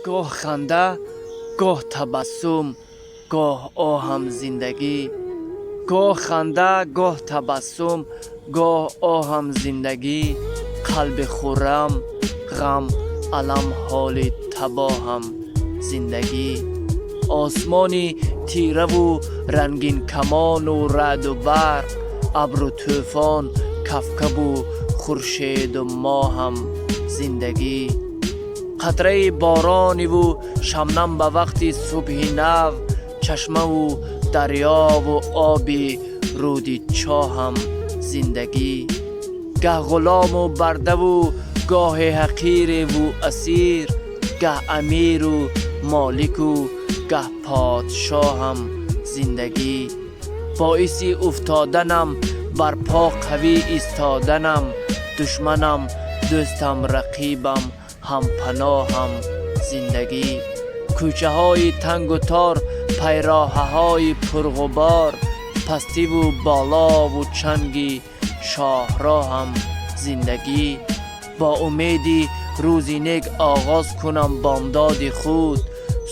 گاه خنده گاه تبسم گاه آهم زندگی، گاه خنده گاه تبسم گاه آهم زندگی، قلب خورم غم علم حال تباهم زندگی. آسمانی تیره و رنگین کمان و رعد و برق، ابر و طوفان کفکب و خورشید و ماهم زندگی. قطره بارانی و شمنم به وقتی صبح نو، چشمه و دریا و آبی رودی چاهم زندگی. گه غلام و برده و گاه حقیر و اسیر، گه امیر و مالک و گه پادشاهم زندگی. باعثی افتادنم بر پا قوی ایستادنم، دشمنم دوستم رقیبم هم پناهم زندگی. کوچه های تنگ و تار پیراه های پرغبار، پستی و بالا و چنگی شاهراهم زندگی. با امیدی روزی نیک آغاز کنم بامداد خود،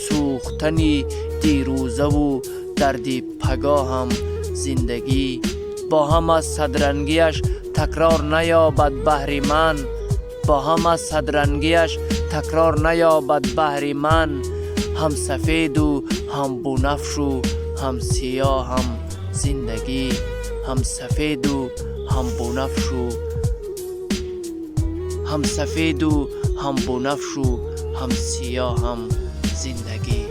سوختنی دیروزه و دردی پگاهم زندگی. با هم از صدرنگیش تکرار نیابد بحر من، با هم از صدرنگیش تکرار نیابد بحر من. هم سفید و هم بنفش و هم سیاهم زندگی، هم سفید و هم بنفش و هم سفید و هم بنفش و هم سیاهم زندگی.